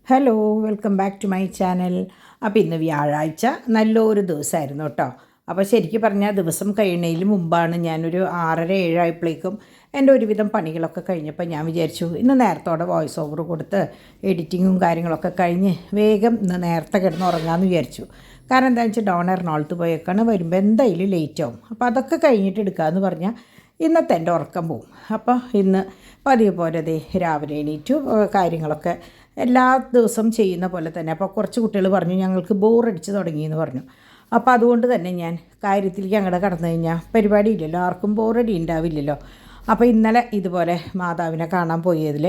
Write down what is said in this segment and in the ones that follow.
Hello, welcome back to my channel. അപ്പോൾ ഇന്ന് വ്യാഴാഴ്ച നല്ലൊരു ദിവസമായിരുന്നു കേട്ടോ. അപ്പോൾ ശരിക്കും പറഞ്ഞാൽ ദിവസം കഴിയുന്നതിന് മുമ്പാണ് ഞാനൊരു 6:30-7 ആയപ്പോഴേക്കും എൻ്റെ ഒരുവിധം പണികളൊക്കെ കഴിഞ്ഞപ്പോൾ ഞാൻ വിചാരിച്ചു ഇന്ന് നേരത്തോടെ വോയിസ് ഓവർ കൊടുത്ത് എഡിറ്റിങ്ങും കാര്യങ്ങളൊക്കെ കഴിഞ്ഞ് വേഗം ഇന്ന് നേരത്തെ കിടന്ന് ഉറങ്ങാമെന്ന് വിചാരിച്ചു. കാരണം എന്താണെന്ന് വെച്ചാൽ ഡോൺ എറണാകുളത്ത് പോയേക്കാണ്, വരുമ്പോൾ എന്തായാലും ലേറ്റ് ആവും. അപ്പോൾ അതൊക്കെ കഴിഞ്ഞിട്ട് എടുക്കാമെന്ന് പറഞ്ഞാൽ ഇന്നത്തെ എൻ്റെ ഉറക്കം പോവും. അപ്പോൾ ഇന്ന് പതിവ് പോലെ ദേ രാവിലെ എണീറ്റു, കാര്യങ്ങളൊക്കെ എല്ലാ ദിവസവും ചെയ്യുന്ന പോലെ തന്നെ. അപ്പോൾ കുറച്ച് കുട്ടികൾ പറഞ്ഞു ഞങ്ങൾക്ക് ബോറടിച്ച് തുടങ്ങിയെന്ന് പറഞ്ഞു. അപ്പോൾ അതുകൊണ്ട് തന്നെ ഞാൻ കാര്യത്തിലേക്ക് അങ്ങോട്ട് കടന്നു കഴിഞ്ഞാൽ പരിപാടിയില്ലല്ലോ, ആർക്കും ബോറടി ഉണ്ടാവില്ലല്ലോ. അപ്പോൾ ഇന്നലെ ഇതുപോലെ മാതാവിനെ കാണാൻ പോയതിൽ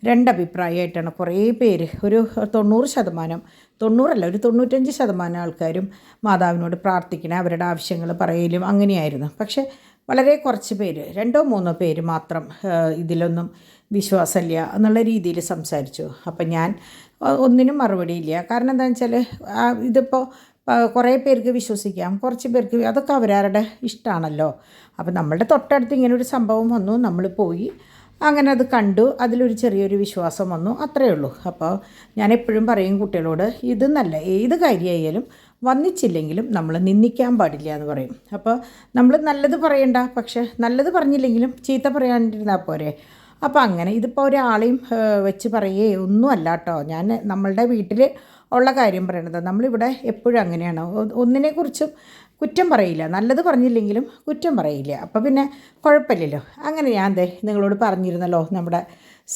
രണ്ടഭിപ്രായമായിട്ടാണ് കുറേ പേര്, ഒരു 90%, 90% ഒരു 95% ആൾക്കാരും മാതാവിനോട് പ്രാർത്ഥിക്കണേ, അവരുടെ ആവശ്യങ്ങൾ പറയലും അങ്ങനെയായിരുന്നു. പക്ഷേ വളരെ കുറച്ച് പേര്, 2-3 പേര് മാത്രം ഇതിലൊന്നും വിശ്വാസമില്ല എന്നുള്ള രീതിയിൽ സംസാരിച്ചു. അപ്പം ഞാൻ ഒന്നിനും മറുപടിയില്ല. കാരണം എന്താണെന്ന് വെച്ചാൽ ഇതിപ്പോൾ കുറേ പേർക്ക് വിശ്വസിക്കാം, കുറച്ച് പേർക്ക് അതൊക്കെ അവരവരുടെ ഇഷ്ടമാണല്ലോ. അപ്പം നമ്മളുടെ തൊട്ടടുത്ത് ഇങ്ങനൊരു സംഭവം വന്നു, നമ്മൾ പോയി അങ്ങനെ അത് കണ്ടു, അതിലൊരു ചെറിയൊരു വിശ്വാസം വന്നു, അത്രയേ ഉള്ളൂ. അപ്പോൾ ഞാൻ എപ്പോഴും പറയും കുട്ടികളോട്, ഇത് നല്ല ഏത് കാര്യമായാലും വന്നിച്ചില്ലെങ്കിലും നമ്മൾ നിന്ദിക്കാൻ പാടില്ല എന്ന് പറയും. അപ്പോൾ നമ്മൾ നല്ലത് പറയണ്ട, പക്ഷേ നല്ലത് പറഞ്ഞില്ലെങ്കിലും ചീത്ത പറയാണ്ടിരുന്നാൽ പോരെ. അപ്പോൾ അങ്ങനെ ഇതിപ്പോൾ ഒരാളെയും വെച്ച് പറയേ ഒന്നുമല്ല കേട്ടോ. ഞാൻ നമ്മളുടെ വീട്ടിൽ ഉള്ള കാര്യം പറയണത്. നമ്മളിവിടെ എപ്പോഴും അങ്ങനെയാണ്, ഒന്നിനെക്കുറിച്ചും കുറ്റം പറയില്ല, നല്ലത് പറഞ്ഞില്ലെങ്കിലും കുറ്റം പറയില്ല. അപ്പോൾ പിന്നെ കുഴപ്പമില്ലല്ലോ. അങ്ങനെ ഞാൻ നിങ്ങളോട് പറഞ്ഞിരുന്നല്ലോ നമ്മുടെ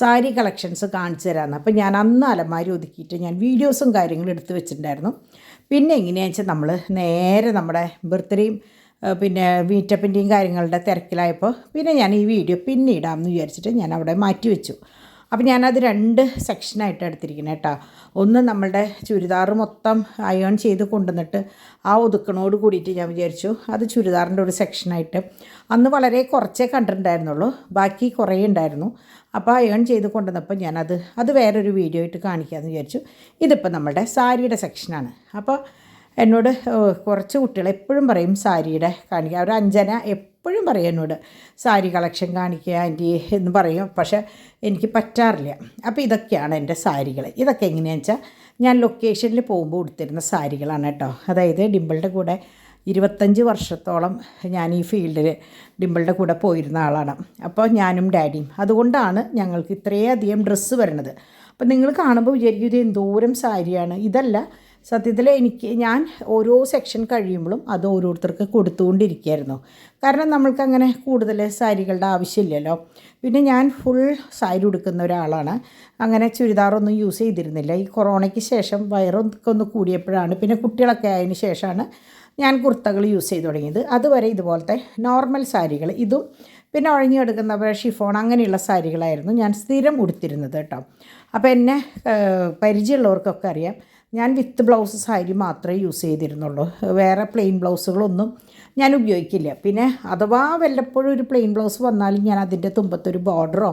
സാരി കളക്ഷൻസ് കാണിച്ചു തരാമെന്ന്. അപ്പോൾ ഞാൻ അന്ന് അലമാരി ഒതുക്കിയിട്ട് ഞാൻ വീഡിയോസും കാര്യങ്ങളും എടുത്ത് വെച്ചിട്ടുണ്ടായിരുന്നു. പിന്നെ എങ്ങനെയാണെന്ന് വെച്ചാൽ നമ്മൾ നേരെ നമ്മുടെ ബർത്ത്ഡേയും പിന്നെ മീറ്റപ്പിൻ്റെയും കാര്യങ്ങളുടെ തിരക്കിലായപ്പോൾ പിന്നെ ഞാൻ ഈ വീഡിയോ പിന്നെ ഇടാമെന്ന് വിചാരിച്ചിട്ട് ഞാൻ അവിടെ മാറ്റി വെച്ചു. അപ്പോൾ ഞാനത് 2 സെക്ഷനായിട്ട് എടുത്തിരിക്കുന്നത് കേട്ടോ. ഒന്ന് നമ്മളുടെ ചുരിദാർ മൊത്തം അയേൺ ചെയ്ത് കൊണ്ടുവന്നിട്ട് ആ ഒതുക്കണോട് കൂടിയിട്ട് ഞാൻ വിചാരിച്ചു അത് ചുരിദാറിൻ്റെ ഒരു സെക്ഷനായിട്ട്. അന്ന് വളരെ കുറച്ചേ കണ്ടിട്ടുണ്ടായിരുന്നുള്ളൂ, ബാക്കി കുറേ ഉണ്ടായിരുന്നു. അപ്പോൾ അയേൺ ചെയ്ത് കൊണ്ടുവന്നപ്പോൾ അത് വേറൊരു വീഡിയോ ആയിട്ട് കാണിക്കാമെന്ന് വിചാരിച്ചു. ഇതിപ്പോൾ നമ്മളുടെ സാരിയുടെ സെക്ഷനാണ്. അപ്പോൾ എന്നോട് കുറച്ച് കുട്ടികൾ എപ്പോഴും പറയും സാരിയുടെ കാണിക്കുക, ഒരു അഞ്ജന എപ്പോഴും പറയും എന്നോട് സാരി കളക്ഷൻ കാണിക്കുക ആൻറ്റി എന്ന് പറയും. പക്ഷേ എനിക്ക് പറ്റാറില്ല. അപ്പോൾ ഇതൊക്കെയാണ് എൻ്റെ സാരികൾ. ഇതൊക്കെ എങ്ങനെയാണെന്ന് വെച്ചാൽ ഞാൻ ലൊക്കേഷനിൽ പോകുമ്പോൾ ഉടുത്തിരുന്ന സാരികളാണ് കേട്ടോ. അതായത് ഡിമ്പിളുടെ കൂടെ 25 വർഷത്തോളം ഞാൻ ഈ ഫീൽഡിൽ ഡിമ്പിളുടെ കൂടെ പോയിരുന്ന ആളാണ്. അപ്പോൾ ഞാനും ഡാഡിയും, അതുകൊണ്ടാണ് ഞങ്ങൾക്ക് ഇത്രയധികം ഡ്രസ്സ് വരുന്നത്. അപ്പോൾ നിങ്ങൾ കാണുമ്പോൾ വിചാരിക്കും ഇത് എന്തോരം സാരിയാണ്. ഇതല്ല, സത്യത്തിൽ ഞാൻ ഓരോ സെക്ഷൻ കഴിയുമ്പോഴും അത് ഓരോരുത്തർക്ക് കൊടുത്തുകൊണ്ടിരിക്കുകയായിരുന്നു. കാരണം നമ്മൾക്കങ്ങനെ കൂടുതൽ സാരികളുടെ ആവശ്യമില്ലല്ലോ. പിന്നെ ഞാൻ ഫുൾ സാരി ഉടുക്കുന്ന ഒരാളാണ്, അങ്ങനെ ചുരിദാറൊന്നും യൂസ് ചെയ്തിരുന്നില്ല. ഈ കൊറോണയ്ക്ക് ശേഷം വയറൊക്കെ ഒന്ന് കൂടിയപ്പോഴാണ്, പിന്നെ കുട്ടികളൊക്കെ ആയതിന് ശേഷമാണ് ഞാൻ കുർത്തകൾ യൂസ് ചെയ്ത് തുടങ്ങിയത്. അതുവരെ ഇതുപോലത്തെ നോർമൽ സാരികൾ, ഇതും പിന്നെ ഒഴിഞ്ഞെടുക്കുന്ന ഷിഫോൺ അങ്ങനെയുള്ള സാരികളായിരുന്നു ഞാൻ സ്ഥിരം ഉടുത്തിരുന്നത് കേട്ടോ. അപ്പോൾ എന്നെ പരിചയമുള്ളവർക്കൊക്കെ അറിയാം, ഞാൻ വിത്ത് ബ്ലൗസ് സാരി മാത്രമേ യൂസ് ചെയ്തിരുന്നുള്ളൂ. വേറെ പ്ലെയിൻ ബ്ലൗസുകളൊന്നും ഞാൻ ഉപയോഗിക്കില്ല. പിന്നെ അഥവാ വല്ലപ്പോഴും ഒരു പ്ലെയിൻ ബ്ലൗസ് വന്നാലും ഞാൻ അതിൻ്റെ തുമ്പത്തൊരു ബോർഡറോ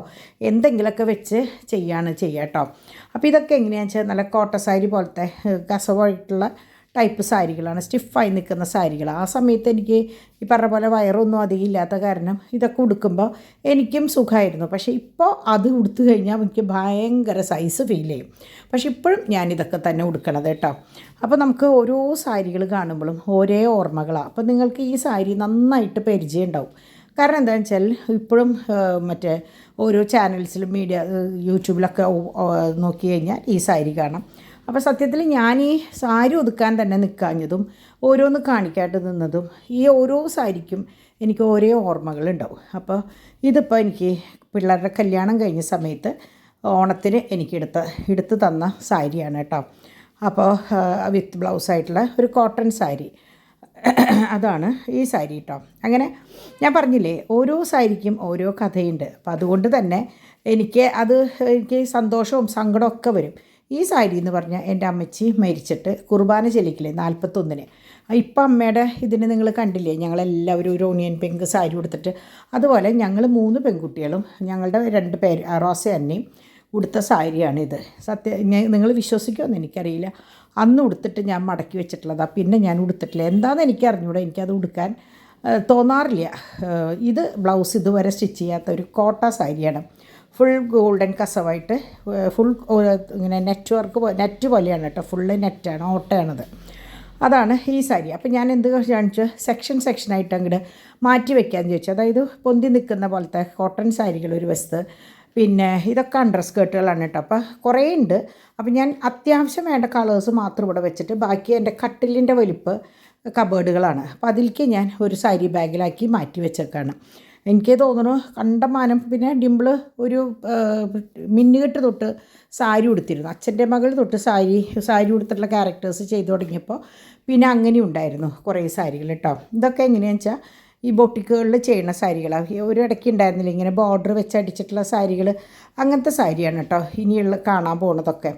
എന്തെങ്കിലുമൊക്കെ വെച്ച് ചെയ്യുക കേട്ടോ. അപ്പോൾ ഇതൊക്കെ എങ്ങനെയാണെന്ന് വെച്ചാൽ നല്ല കോട്ടൺ സാരി പോലത്തെ കസവായിട്ടുള്ള ടൈപ്പ് സാരികളാണ്, സ്റ്റിഫായി നിൽക്കുന്ന സാരികൾ. ആ സമയത്ത് എനിക്ക് ഈ പറഞ്ഞ പോലെ വയറൊന്നും അധികം ഇല്ലാത്ത കാരണം ഇതൊക്കെ ഉടുക്കുമ്പോൾ എനിക്കും സുഖമായിരുന്നു. പക്ഷേ ഇപ്പോൾ അത് ഉടുത്തു കഴിഞ്ഞാൽ എനിക്ക് ഭയങ്കര സൈസ് ഫീൽ ചെയ്യും. പക്ഷേ ഇപ്പോഴും ഞാനിതൊക്കെ തന്നെ ഉടുക്കണത് കേട്ടോ. അപ്പോൾ നമുക്ക് ഓരോ സാരികൾ കാണുമ്പോഴും ഓരോ ഓർമ്മകളാണ്. അപ്പോൾ നിങ്ങൾക്ക് ഈ സാരി നന്നായിട്ട് പരിചയം ഉണ്ടാവും. കാരണം എന്താണെന്ന് വെച്ചാൽ ഇപ്പോഴും മറ്റേ ഓരോ ചാനൽസിലും യൂട്യൂബിലൊക്കെ നോക്കി കഴിഞ്ഞാൽ ഈ സാരി കാണാം. അപ്പോൾ സത്യത്തിൽ ഞാൻ ഈ സാരി ഒതുക്കാൻ തന്നെ നിൽക്കാഞ്ഞതും ഓരോന്ന് കാണിക്കാണ്ട് നിന്നതും ഈ ഓരോ സാരിക്കും എനിക്ക് ഓരോ ഓർമ്മകളുണ്ടാവും. അപ്പോൾ ഇതിപ്പോൾ എനിക്ക് പിള്ളേരുടെ കല്യാണം കഴിഞ്ഞ സമയത്ത് ഓണത്തിന് എനിക്ക് എടുത്ത് തന്ന സാരിയാണ് കേട്ടോ. അപ്പോൾ വിത്ത് ബ്ലൗസായിട്ടുള്ള ഒരു കോട്ടൺ സാരി, അതാണ് ഈ സാരി കേട്ടോ. അങ്ങനെ ഞാൻ പറഞ്ഞില്ലേ, ഓരോ സാരിക്കും ഓരോ കഥയുണ്ട്. അപ്പോൾ അതുകൊണ്ട് തന്നെ എനിക്ക് സന്തോഷവും സങ്കടമൊക്കെ വരും. ഈ സാരി എന്ന് പറഞ്ഞാൽ എൻ്റെ അമ്മച്ചി മരിച്ചിട്ട് കുർബാന ചെല്ലിക്കില്ലേ 41-ന്. ഇപ്പം അമ്മയുടെ ഇതിന് നിങ്ങൾ കണ്ടില്ലേ, ഞങ്ങളെല്ലാവരും ഒരു ഓണിയൻ പിങ്ക് സാരി ഉടുത്തിട്ട്, അതുപോലെ ഞങ്ങൾ 3 പെൺകുട്ടികളും ഞങ്ങളുടെ 2 പേര് റോസ അന്നയും ഉടുത്ത സാരിയാണിത്. നിങ്ങൾ വിശ്വസിക്കുമെന്ന് എനിക്കറിയില്ല. അന്ന് ഉടുത്തിട്ട് ഞാൻ മടക്കി വെച്ചിട്ടുള്ളതാണ്, പിന്നെ ഞാൻ ഉടുത്തിട്ടില്ല. എന്താണെന്ന് എനിക്കറിഞ്ഞൂടെ, എനിക്കത് ഉടുക്കാൻ തോന്നാറില്ല. ഇത് ബ്ലൗസ് ഇതുവരെ സ്റ്റിച്ച് ചെയ്യാത്ത ഒരു കോട്ട സാരിയാണ്. ഫുൾ ഗോൾഡൻ കസവായിട്ട് ഫുൾ ഇങ്ങനെ നെറ്റ് പോലെയാണ് കേട്ടോ, ഫുള്ള് നെറ്റാണ്, ഓട്ടയാണത്. അതാണ് ഈ സാരി. അപ്പോൾ ഞാൻ എന്ത് കാണിച്ചു, സെക്ഷനായിട്ട് അങ്ങോട്ട് മാറ്റി വെക്കാമെന്ന് ചോദിച്ചു. അതായത് പൊന്തി നിൽക്കുന്ന പോലത്തെ കോട്ടൺ സാരികൾ ഒരു വശത്ത്, പിന്നെ ഇതൊക്കെ അണ്ടർ സ്കേർട്ടുകളാണ് കേട്ടോ. അപ്പോൾ കുറേ ഉണ്ട്. അപ്പോൾ ഞാൻ അത്യാവശ്യം വേണ്ട കളേഴ്സ് മാത്രം ഇവിടെ വെച്ചിട്ട് ബാക്കി എൻ്റെ കട്ടിലിൻ്റെ വലിപ്പ് കബേർഡുകളാണ്. അപ്പോൾ അതിലേക്ക് ഞാൻ ഒരു സാരി ബാഗിലാക്കി മാറ്റി വെച്ചേക്കാണ്. എനിക്ക് തോന്നുന്നു കണ്ടമാനം. പിന്നെ ഡിംപിള് ഒരു മിന്നുകെട്ട് തൊട്ട് സാരി ഉടുത്തിരുന്നു, അച്ഛൻ്റെ മകൾ തൊട്ട് സാരി ഉടുത്തിട്ടുള്ള ക്യാരക്ടേഴ്സ് ചെയ്തു തുടങ്ങിയപ്പോൾ പിന്നെ അങ്ങനെ ഉണ്ടായിരുന്നു കുറേ സാരികൾ കേട്ടോ. ഇതൊക്കെ എങ്ങനെയാണെന്ന് വെച്ചാൽ ഈ ബൊട്ടിക്കുകളിൽ ചെയ്യുന്ന സാരികളാണ്. ഒരു ഇടയ്ക്ക് ഉണ്ടായിരുന്നില്ല ഇങ്ങനെ ബോർഡർ വെച്ച് അടിച്ചിട്ടുള്ള സാരികൾ, അങ്ങനത്തെ സാരിയാണ് കേട്ടോ ഇനിയുള്ള കാണാൻ പോകുന്നതൊക്കെ.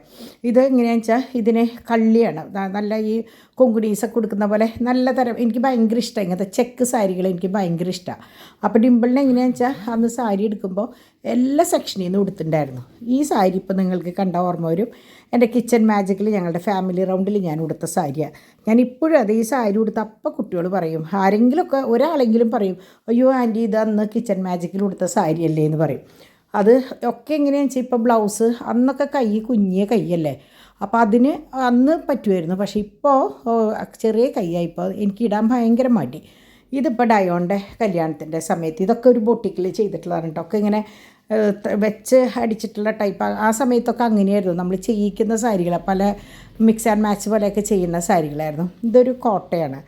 ഇത് എങ്ങനെയാണെന്ന് വെച്ചാൽ ഇതിന് കള്ളിയാണ്, നല്ല ഈ കൊങ്കുടീസൊക്കെ കൊടുക്കുന്ന പോലെ നല്ല തരം. എനിക്ക് ഭയങ്കര ഇഷ്ടമാണ് ഇങ്ങനത്തെ ചെക്ക് സാരികൾ, എനിക്ക് ഭയങ്കര ഇഷ്ടമാണ്. അപ്പോൾ ഡിംപിളിനെ എങ്ങനെയാണെന്ന് വെച്ചാൽ അന്ന് സാരി എടുക്കുമ്പോൾ എല്ലാ സെക്ഷനിൽ നിന്ന് ഉടുത്തിട്ടുണ്ടായിരുന്നു. ഈ സാരി ഇപ്പോൾ നിങ്ങൾക്ക് കണ്ട ഓർമ്മ വരും. എൻ്റെ കിച്ചൺ മാജിക്കിൽ ഞങ്ങളുടെ ഫാമിലി റൗണ്ടിൽ ഞാൻ ഉടുത്ത സാരിയാണ്. ഞാൻ ഇപ്പോഴും അത് ഈ സാരി ഉടുത്ത അപ്പോൾ കുട്ടികൾ പറയും, ആരെങ്കിലുമൊക്കെ ഒരാളെങ്കിലും പറയും, അയ്യോ ആൻറ്റി ഇത് അന്ന് കിച്ചൺ മാജിക്കിൽ ഉടുത്ത സാരിയല്ലേ എന്ന് പറയും. അത് ഒക്കെ എങ്ങനെയാണെന്ന് വെച്ചാൽ ഇപ്പോൾ ബ്ലൗസ് അന്നൊക്കെ കുഞ്ഞിയ കൈയല്ലേ, അപ്പോൾ അതിന് അന്ന് പറ്റുമായിരുന്നു. പക്ഷേ ഇപ്പോൾ ചെറിയ കൈയായിപ്പോൾ എനിക്ക് ഇടാൻ ഭയങ്കര മടി. ഇതിപ്പോൾ ഡയോൻ്റെ കല്യാണത്തിൻ്റെ സമയത്ത് ഇതൊക്കെ ഒരു ബൊട്ടിക്കിൽ ചെയ്തിട്ടുള്ളതാണ് കേട്ടോ. ഒക്കെ ഇങ്ങനെ വെച്ച് അടിച്ചിട്ടുള്ള ടൈപ്പ്. ആ സമയത്തൊക്കെ അങ്ങനെയായിരുന്നു നമ്മൾ ചെയ്യിക്കുന്ന സാരികൾ, പല മിക്സ് ആൻഡ് മാച്ച് പോലെയൊക്കെ ചെയ്യുന്ന സാരികളായിരുന്നു. ഇതൊരു കോട്ടയാണ്,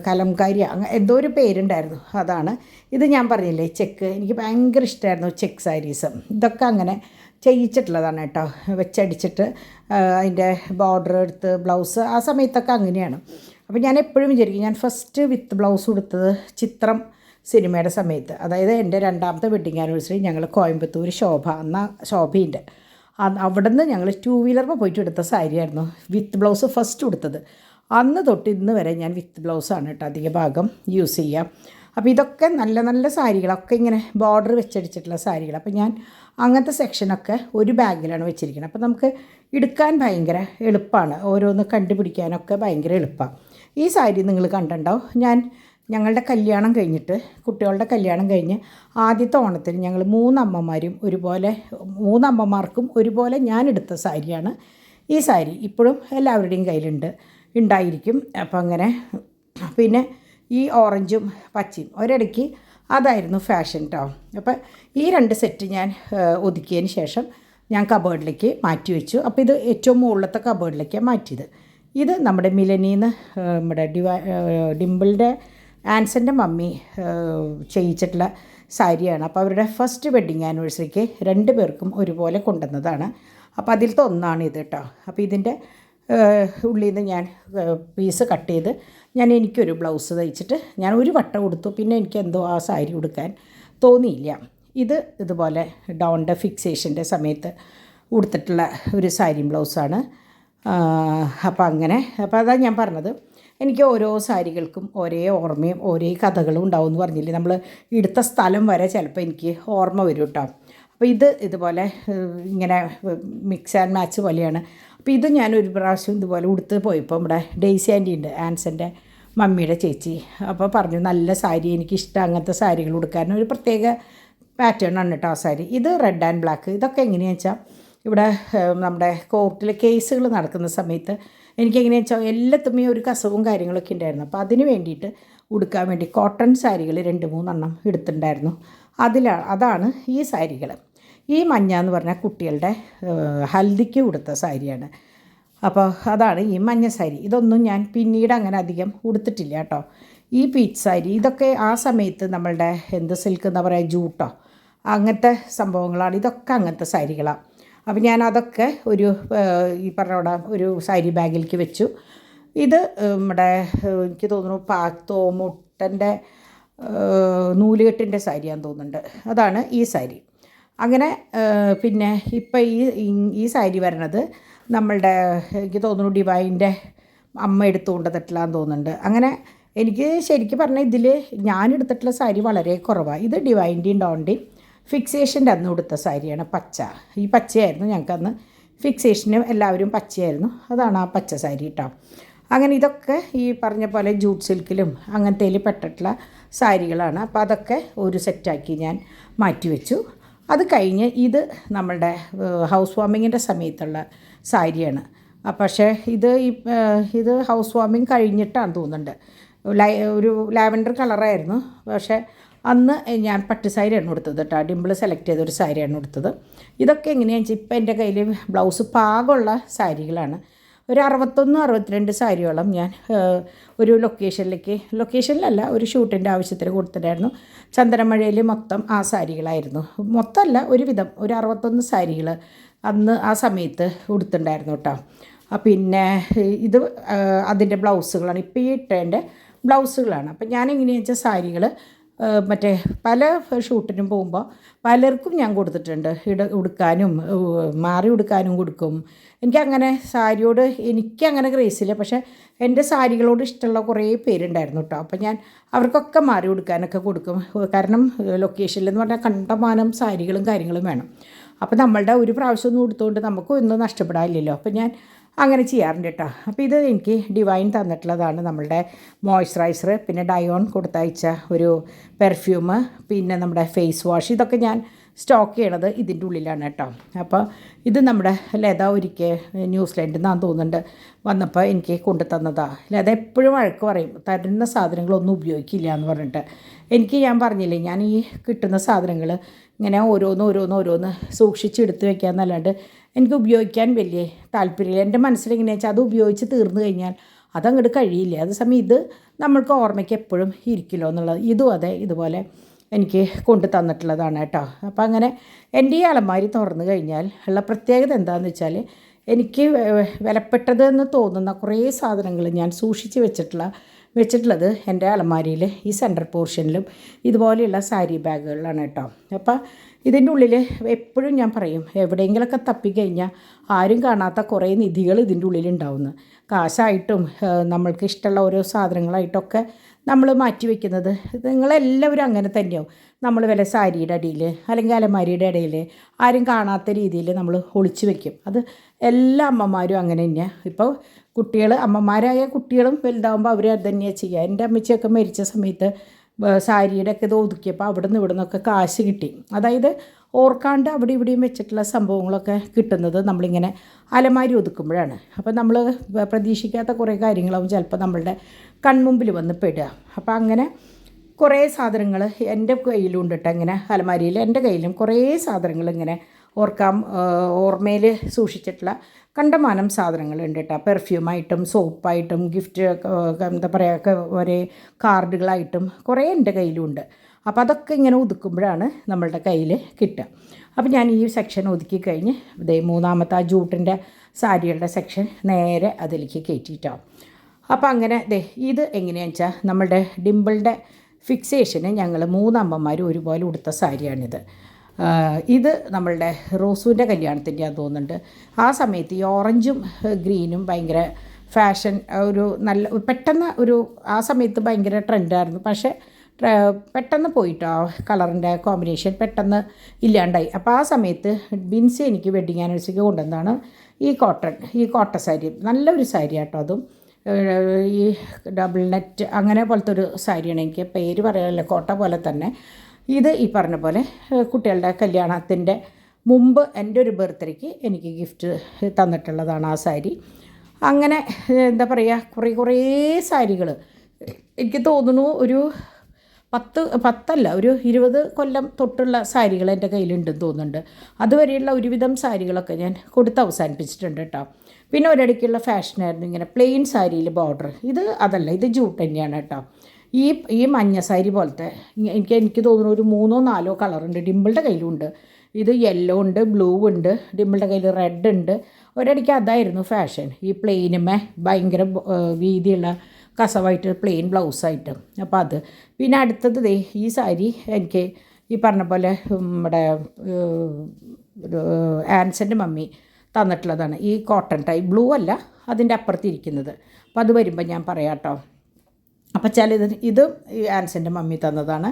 കലംകാരി എന്തോ ഒരു പേരുണ്ടായിരുന്നു, അതാണ്. ഇത് ഞാൻ പറഞ്ഞില്ലേ ചെക്ക്, എനിക്ക് ഭയങ്കര ഇഷ്ടമായിരുന്നു ചെക്ക് സാരീസ്. ഇതൊക്കെ അങ്ങനെ ചെയ്യിച്ചിട്ടുള്ളതാണ് കേട്ടോ, വെച്ചടിച്ചിട്ട് അതിൻ്റെ ബോർഡർ എടുത്ത് ബ്ലൗസ്. ആ സമയത്തൊക്കെ അങ്ങനെയാണ്. അപ്പോൾ ഞാൻ എപ്പോഴും വിചാരിക്കും, ഞാൻ ഫസ്റ്റ് വിത്ത് ബ്ലൗസ് കൊടുത്തത് ചിത്രം സിനിമയുടെ സമയത്ത്, അതായത് എൻ്റെ രണ്ടാമത്തെ വെഡ്ഡിങ് ആനിവേഴ്സറി ഞങ്ങൾ കോയമ്പത്തൂർ ശോഭയുണ്ട്, അവിടെ നിന്ന് ഞങ്ങൾ 2 വീലറിൽ പോയിട്ട് എടുത്ത സാരിയായിരുന്നു വിത്ത് ബ്ലൗസ് ഫസ്റ്റ് കൊടുത്തത്. അന്ന് തൊട്ട് ഇന്ന് വരെ ഞാൻ വിത്ത് ബ്ലൗസാണ് കേട്ടോ അധിക ഭാഗം യൂസ് ചെയ്യാം. അപ്പോൾ ഇതൊക്കെ നല്ല നല്ല സാരികളൊക്കെ ഇങ്ങനെ ബോർഡർ വെച്ചടിച്ചിട്ടുള്ള സാരികൾ. അപ്പോൾ ഞാൻ അങ്ങനത്തെ സെക്ഷനൊക്കെ ഒരു ബാഗിലാണ് വെച്ചിരിക്കുന്നത്. അപ്പോൾ നമുക്ക് എടുക്കാൻ ഭയങ്കര എളുപ്പമാണ്, ഓരോന്ന് കണ്ടുപിടിക്കാനൊക്കെ ഭയങ്കര എളുപ്പമാണ്. ഈ സാരി നിങ്ങൾ കണ്ടിട്ടുണ്ടാവും. ഞങ്ങളുടെ കല്യാണം കഴിഞ്ഞിട്ട്, കുട്ടികളുടെ കല്യാണം കഴിഞ്ഞ് ആദ്യത്തെ ഓണത്തിന് ഞങ്ങൾ 3 അമ്മമാർക്കും ഒരുപോലെ ഞാൻ എടുത്ത സാരിയാണ് ഈ സാരി. ഇപ്പോഴും എല്ലാവരുടെയും ഉണ്ടായിരിക്കും. അപ്പോൾ അങ്ങനെ പിന്നെ ഈ ഓറഞ്ചും പച്ചയും ഒരിടയ്ക്ക് അതായിരുന്നു ഫാഷൻ കേട്ടോ. അപ്പോൾ ഈ 2 സെറ്റ് ഞാൻ ഒതുക്കിയതിന് ശേഷം ഞാൻ കബേർഡിലേക്ക് മാറ്റി വെച്ചു. അപ്പോൾ ഇത് ഏറ്റവും മുകളിലത്തെ കബേർഡിലേക്കാണ് മാറ്റിയത്. ഇത് നമ്മുടെ മിലനിന്ന് നമ്മുടെ ഡിംപിളിൻ്റെ ആൻസൻ്റെ മമ്മി ചെയ്യിച്ചിട്ടുള്ള സാരിയാണ്. അപ്പോൾ അവരുടെ ഫസ്റ്റ് വെഡ്ഡിങ് ആനിവേഴ്സറിക്ക് 2 പേർക്കും ഒരുപോലെ കൊണ്ടുവന്നതാണ്. അപ്പോൾ അതിലത്തെ ഒന്നാണ് ഇത് കേട്ടോ. അപ്പോൾ ഇതിൻ്റെ ഉള്ളിൽ നിന്ന് ഞാൻ പീസ് കട്ട് ചെയ്ത് എനിക്കൊരു ബ്ലൗസ് തയ്ച്ചിട്ട് ഞാൻ ഒരു വട്ടം കൊടുത്തു. പിന്നെ എനിക്ക് എന്തോ ആ സാരി ഉടുക്കാൻ തോന്നിയില്ല. ഇതുപോലെ ഡോണിൻ്റെ ഫിക്സേഷൻ്റെ സമയത്ത് ഉടുത്തിട്ടുള്ള ഒരു സാരി ബ്ലൗസാണ്. അപ്പോൾ അതാണ് ഞാൻ പറഞ്ഞത്, എനിക്ക് ഓരോ സാരികൾക്കും ഒരേ ഓർമ്മയും ഓരോ കഥകളും ഉണ്ടാവും എന്ന് പറഞ്ഞില്ലേ, നമ്മൾ എടുത്ത സ്ഥലം വരെ ചിലപ്പോൾ എനിക്ക് ഓർമ്മ വരും കേട്ടോ. അപ്പോൾ ഇതുപോലെ ഇങ്ങനെ മിക്സ് ആൻഡ് മാച്ച് പോലെയാണ്. അപ്പോൾ ഇത് ഞാനൊരു പ്രാവശ്യം ഇതുപോലെ ഉടുത്ത് പോയപ്പോൾ ഇവിടെ ഡെയ്സി ആൻറ്റി ഉണ്ട്, ആൻസൻ്റെ മമ്മിയുടെ ചേച്ചി. അപ്പോൾ പറഞ്ഞു നല്ല സാരി, എനിക്കിഷ്ടം അങ്ങനത്തെ സാരികൾ ഉടുക്കാൻ. ഒരു പ്രത്യേക പാറ്റേണാണ് കേട്ടോ ആ സാരി. ഇത് റെഡ് ആൻഡ് ബ്ലാക്ക്. ഇതൊക്കെ എങ്ങനെയാണെന്ന് വെച്ചാൽ ഇവിടെ നമ്മുടെ കോർട്ടിലെ കേസുകൾ നടക്കുന്ന സമയത്ത് എനിക്കെങ്ങനെയാണെന്ന് വെച്ചാൽ എല്ലാത്തുമ്മേ ഒരു കസവും കാര്യങ്ങളൊക്കെ ഉണ്ടായിരുന്നു. അപ്പോൾ അതിന് വേണ്ടിയിട്ട് ഉടുക്കാൻ വേണ്ടി കോട്ടൺ സാരികൾ 2-3 എണ്ണം എടുത്തിട്ടുണ്ടായിരുന്നു. അതാണ് ഈ സാരികൾ. ഈ മഞ്ഞ എന്ന് പറഞ്ഞാൽ കുട്ടികളുടെ ഹൽദിക്ക് ഉടുത്ത സാരിയാണ്. അപ്പോൾ അതാണ് ഈ മഞ്ഞ സാരി. ഇതൊന്നും ഞാൻ പിന്നീട് അങ്ങനെ അധികം ഉടുത്തിട്ടില്ല കേട്ടോ. ഈ പീച്ച് സാരി ഇതൊക്കെ ആ സമയത്ത് നമ്മളുടെ സിൽക്ക് എന്താ പറയുക, ജൂട്ടോ അങ്ങനത്തെ സംഭവങ്ങളാണ്. ഇതൊക്കെ അങ്ങനത്തെ സാരികളാണ്. അപ്പോൾ ഞാൻ അതൊക്കെ ഈ പറഞ്ഞ ഒരു സാരി ബാഗിലേക്ക് വെച്ചു. ഇത് നമ്മുടെ എനിക്ക് തോന്നുന്നു തോമുട്ടൻ്റെ നൂലുകെട്ടിൻ്റെ സാരിയാന്ന് തോന്നുന്നുണ്ട്. അതാണ് ഈ സാരി. അങ്ങനെ പിന്നെ ഇപ്പം ഈ സാരി വരണത് നമ്മളുടെ എനിക്ക് തോന്നുന്നു ഡിവൈൻ്റെ അമ്മ എടുത്തുകൊണ്ടതിട്ടില്ലാന്ന് തോന്നുന്നുണ്ട്. അങ്ങനെ എനിക്ക് ശരിക്കും പറഞ്ഞാൽ ഇതിൽ ഞാൻ എടുത്തിട്ടുള്ള സാരി വളരെ കുറവാണ്. ഇത് ഡിവൈൻ്റെയും ഡോണിൻ്റെയും ഫിക്സേഷൻ്റെ അന്ന് കൊടുത്ത സാരിയാണ്, പച്ച. ഈ പച്ചയായിരുന്നു ഞങ്ങൾക്ക് അന്ന് ഫിക്സേഷന്, എല്ലാവരും പച്ചയായിരുന്നു. അതാണ് ആ പച്ച സാരി കേട്ടോ. അങ്ങനെ ഇതൊക്കെ ഈ പറഞ്ഞ പോലെ ജൂട്ട് സിൽക്കിലും അങ്ങനത്തേൽ പെട്ടിട്ടുള്ള സാരികളാണ്. അപ്പോൾ അതൊക്കെ ഒരു സെറ്റാക്കി ഞാൻ മാറ്റി വെച്ചു. അത് കഴിഞ്ഞ് ഇത് നമ്മളുടെ ഹൗസ് വാമിങ്ങിൻ്റെ സമയത്തുള്ള സാരിയാണ്. പക്ഷേ ഇത് ഹൗസ് വാമിങ് കഴിഞ്ഞിട്ടാണ് തോന്നുന്നുണ്ട്. ഒരു ലാവൻഡർ കളറായിരുന്നു. പക്ഷേ അന്ന് ഞാൻ പട്ട് സാരിയാണ് കൊടുത്തത് കേട്ടോ. ഡിംപിൾ സെലക്ട് ചെയ്തൊരു സാരിയാണ് കൊടുത്തത്. ഇതൊക്കെ എങ്ങനെയാണെന്ന് വെച്ചാൽ ഇപ്പം എൻ്റെ കയ്യിൽ ബ്ലൗസ് പാകമുള്ള സാരികളാണ്. ഒരു 62 സാരിയോളം ഞാൻ ഒരു ലൊക്കേഷനിലല്ല, ഒരു ഷൂട്ടിൻ്റെ ആവശ്യത്തിന് കൊടുത്തിട്ടായിരുന്നു. ചന്ദനമഴയിൽ മൊത്തം ആ സാരികളായിരുന്നു. മൊത്തമല്ല, ഒരുവിധം ഒരു 61 സാരികൾ അന്ന് ആ സമയത്ത് കൊടുത്തിട്ടുണ്ടായിരുന്നു കേട്ടോ. പിന്നെ ഇത് അതിൻ്റെ ബ്ലൗസുകളാണ്, ഇപ്പോൾ ഈ ഇട്ടതിൻ്റെ ബ്ലൗസുകളാണ്. അപ്പം ഞാനെങ്ങനെയാണെന്ന് വെച്ചാൽ സാരികൾ മറ്റേ പല ഷൂട്ടിനും പോകുമ്പോൾ പലർക്കും ഞാൻ കൊടുത്തിട്ടുണ്ട്. ഉടുക്കാനും മാറി ഉടുക്കാനും കൊടുക്കും. എനിക്കങ്ങനെ സാരിയോട് എനിക്കങ്ങനെ ക്രേസില്ല, പക്ഷേ എൻ്റെ സാരികളോട് ഇഷ്ടമുള്ള കുറേ പേരുണ്ടായിരുന്നു കേട്ടോ. അപ്പോൾ ഞാൻ അവർക്കൊക്കെ മാറി ഉടുക്കാനൊക്കെ കൊടുക്കും. കാരണം ലൊക്കേഷനിലെന്ന് പറഞ്ഞാൽ കണ്ടമാനം സാരികളും കാര്യങ്ങളും വേണം. അപ്പോൾ നമ്മളുടെ ഒരു പ്രാവശ്യം ഒന്നും കൊടുത്തുകൊണ്ട് നമുക്ക് ഒന്നും നഷ്ടപ്പെടാനില്ലല്ലോ. അപ്പോൾ ഞാൻ അങ്ങനെ ചെയ്യാറുണ്ട് കേട്ടോ. അപ്പോൾ ഇത് എനിക്ക് ഡിവൈൻ തന്നിട്ടുള്ളതാണ്, നമ്മളുടെ മോയ്സ്ചറൈസർ, പിന്നെ ഡയോൺ കൊടുത്തയച്ച ഒരു പെർഫ്യൂം, പിന്നെ നമ്മുടെ ഫേസ് വാഷ്. ഇതൊക്കെ ഞാൻ സ്റ്റോക്ക് ചെയ്യണത് ഇതിൻ്റെ ഉള്ളിലാണ് കേട്ടോ. അപ്പോൾ ഇത് നമ്മുടെ ലത ഒരിക്കൽ ന്യൂസിലൻഡിൽ നിന്നാണ് തോന്നുന്നുണ്ട് വന്നപ്പോൾ എനിക്ക് കൊണ്ടു തന്നതാണ്. ലത എപ്പോഴും വഴക്ക് പറയും, തരുന്ന സാധനങ്ങളൊന്നും ഉപയോഗിക്കില്ല എന്ന് പറഞ്ഞിട്ട്. ഞാൻ പറഞ്ഞില്ലേ, ഞാൻ ഈ കിട്ടുന്ന സാധനങ്ങൾ ഇങ്ങനെ ഓരോന്ന് സൂക്ഷിച്ചെടുത്ത് വയ്ക്കാമെന്നല്ലാണ്ട് എനിക്ക് ഉപയോഗിക്കാൻ വലിയ താല്പര്യമില്ല. എൻ്റെ മനസ്സിലെങ്ങനെയാ വെച്ചാൽ അത് ഉപയോഗിച്ച് തീർന്നു കഴിഞ്ഞാൽ അതങ്ങോട്ട് കഴിയില്ല. അതേസമയം ഇത് നമ്മൾക്ക് ഓർമ്മയ്ക്ക് എപ്പോഴും ഇരിക്കുമല്ലോ എന്നുള്ളത്. ഇതും അതെ, ഇതുപോലെ എനിക്ക് കൊണ്ടു തന്നിട്ടുള്ളതാണ് കേട്ടോ. അപ്പോൾ അങ്ങനെ എൻ്റെ ഈ അലമാരി തുറന്നു കഴിഞ്ഞാൽ ഉള്ള പ്രത്യേകത എന്താണെന്ന് വെച്ചാൽ, എനിക്ക് വിലപ്പെട്ടതെന്ന് തോന്നുന്ന കുറേ സാധനങ്ങൾ ഞാൻ സൂക്ഷിച്ച് വെച്ചിട്ടുള്ളത് എൻ്റെ അലമാരിയിൽ ഈ സെൻറ്റർ പോർഷനിലും ഇതുപോലെയുള്ള സാരി ബാഗുകളിലാണ് കേട്ടോ. അപ്പോൾ ഇതിൻ്റെ ഉള്ളിൽ എപ്പോഴും ഞാൻ പറയും, എവിടെയെങ്കിലുമൊക്കെ തപ്പിക്കഴിഞ്ഞാൽ ആരും കാണാത്ത കുറേ നിധികൾ ഇതിൻ്റെ ഉള്ളിലുണ്ടാവുന്നു. കാശായിട്ടും നമ്മൾക്ക് ഇഷ്ടമുള്ള ഓരോ സാധനങ്ങളായിട്ടൊക്കെ നമ്മൾ മാറ്റി വയ്ക്കുന്നത്. നിങ്ങളെല്ലാവരും അങ്ങനെ തന്നെയാവും. നമ്മൾ വല്ല സാരിയുടെ അടിയിൽ അല്ലെങ്കിൽ അലമാരിയുടെ ഇടയിൽ ആരും കാണാത്ത രീതിയിൽ നമ്മൾ ഒളിച്ചു വയ്ക്കും. അത് എല്ലാ അമ്മമാരും അങ്ങനെ തന്നെയാണ്. ഇപ്പോൾ അമ്മമാരായ കുട്ടികളും വലുതാവുമ്പോൾ അവർ അത് തന്നെയാണ് ചെയ്യുക. എൻ്റെ അമ്മച്ചിയൊക്കെ മരിച്ച സമയത്ത് സാരിയുടെ ഒക്കെ ഇത് ഒതുക്കിയപ്പോൾ അവിടെ നിന്നൊക്കെ കാശ് കിട്ടി. അതായത് ഓർക്കാണ്ട് അവിടെ ഇവിടെയും വെച്ചിട്ടുള്ള സംഭവങ്ങളൊക്കെ കിട്ടുന്നത് നമ്മളിങ്ങനെ അലമാരി ഒതുക്കുമ്പോഴാണ്. അപ്പോൾ നമ്മൾ പ്രതീക്ഷിക്കാത്ത കുറേ കാര്യങ്ങളാവും ചിലപ്പോൾ നമ്മളുടെ കൺമുമ്പിൽ വന്ന് പെടുക. അപ്പോൾ അങ്ങനെ കുറേ സാധനങ്ങൾ എൻ്റെ കയ്യിലുണ്ട് കേട്ടോ. ഇങ്ങനെ അലമാരിയിൽ എൻ്റെ കയ്യിലും കുറേ സാധനങ്ങൾ ഇങ്ങനെ ഓർമ്മയിൽ സൂക്ഷിച്ചിട്ടുള്ള കണ്ടമാനം സാധനങ്ങളുണ്ട് കേട്ടോ. പെർഫ്യൂമായിട്ടും സോപ്പായിട്ടും ഗിഫ്റ്റ് എന്താ പറയുക ഒരേ കാർഡുകളായിട്ടും കുറേ എൻ്റെ കയ്യിലുണ്ട്. അപ്പോൾ അതൊക്കെ ഇങ്ങനെ ഒതുക്കുമ്പോഴാണ് നമ്മളുടെ കയ്യിൽ കിട്ടുക. അപ്പോൾ ഞാൻ ഈ സെക്ഷൻ ഒതുക്കി കഴിഞ്ഞ് മൂന്നാമത്തെ ആ ജൂട്ടിൻ്റെ സാരികളുടെ സെക്ഷൻ നേരെ അതിലേക്ക് കയറ്റിയിട്ടാവും. അപ്പോൾ അങ്ങനെ ഇത് എങ്ങനെയാണെന്ന് വെച്ചാൽ നമ്മളുടെ ഡിംപിളിൻ്റെ ഫിക്സേഷന് ഞങ്ങൾ 3 അമ്മമാരും ഒരുപോലെ ഉടുത്ത സാരിയാണിത്. ഇത് നമ്മളുടെ റോസുവിൻ്റെ കല്യാണത്തിൻ്റെയാന്ന് തോന്നുന്നുണ്ട്. ആ സമയത്ത് ഈ ഓറഞ്ചും ഗ്രീനും ഭയങ്കര ഫാഷൻ, ഒരു നല്ല പെട്ടെന്ന് ആ സമയത്ത് ഭയങ്കര ട്രെൻഡായിരുന്നു. പക്ഷേ പെട്ടെന്ന് പോയിട്ടോ കളറിൻ്റെ കോമ്പിനേഷൻ പെട്ടെന്ന് ഇല്ലാണ്ടായി. അപ്പോൾ ആ സമയത്ത് ബിൻസി എനിക്ക് വെഡ്ഡിങ് ആനിവേഴ്സറിക്ക് കൊണ്ടുവന്നതാണ് ഈ കോട്ടൺ സാരി. നല്ലൊരു സാരി കേട്ടോ. അതും ഈ ഡബിൾ നെറ്റ് അങ്ങനെ പോലത്തെ ഒരു സാരിയാണ്. എനിക്ക് പേര് പറയാനില്ല, കോട്ട പോലെ തന്നെ. ഇത് ഈ പറഞ്ഞ പോലെ കുട്ടികളുടെ കല്യാണത്തിൻ്റെ മുമ്പ് എൻ്റെ ഒരു ബർത്ത്ഡേക്ക് എനിക്ക് ഗിഫ്റ്റ് തന്നിട്ടുള്ളതാണ് ആ സാരി. അങ്ങനെ എന്താ പറയുക, കുറേ സാരികൾ എനിക്ക് തോന്നുന്നു ഒരു 20 കൊല്ലം തൊട്ടുള്ള സാരികൾ എൻ്റെ കയ്യിലുണ്ടെന്ന് തോന്നുന്നുണ്ട്. അതുവരെയുള്ള ഒരുവിധം സാരികളൊക്കെ ഞാൻ കൊടുത്ത് അവസാനിപ്പിച്ചിട്ടുണ്ട് കേട്ടോ. പിന്നെ ഒരിടയ്ക്കുള്ള ഫാഷനായിരുന്നു ഇങ്ങനെ പ്ലെയിൻ സാരിയിൽ ബോർഡർ. ഇത് ജൂട്ട് തന്നെയാണ് കേട്ടോ. ഈ മഞ്ഞ സാരി പോലത്തെ എനിക്ക് തോന്നുന്നു ഒരു 3-4 കളറുണ്ട്. ഡിംപിളുടെ കയ്യിലുണ്ട്. ഇത് യെല്ലോ ഉണ്ട്, ബ്ലൂ ഉണ്ട്, ഡിംപിളുടെ കയ്യിൽ റെഡ് ഉണ്ട്. ഒരിടയ്ക്ക് അതായിരുന്നു ഫാഷൻ, ഈ പ്ലെയിനുമേ ഭയങ്കര വീതിയുള്ള കസവായിട്ട് പ്ലെയിൻ ബ്ലൗസായിട്ട്. അപ്പോൾ അത് പിന്നെ അടുത്തത് ഈ സാരി എനിക്ക് ഈ പറഞ്ഞ പോലെ നമ്മുടെ ആൻസൻ്റെ മമ്മി തന്നിട്ടുള്ളതാണ്. ഈ കോട്ടൺ ടൈപ്പ് ബ്ലൂ അല്ല, അതിൻ്റെ അപ്പുറത്തിരിക്കുന്നത്. അപ്പോൾ അത് വരുമ്പോൾ ഞാൻ പറയാം കേട്ടോ. അപ്പോൾ ഇത് ആൻസൻ്റെ മമ്മി തന്നതാണ്.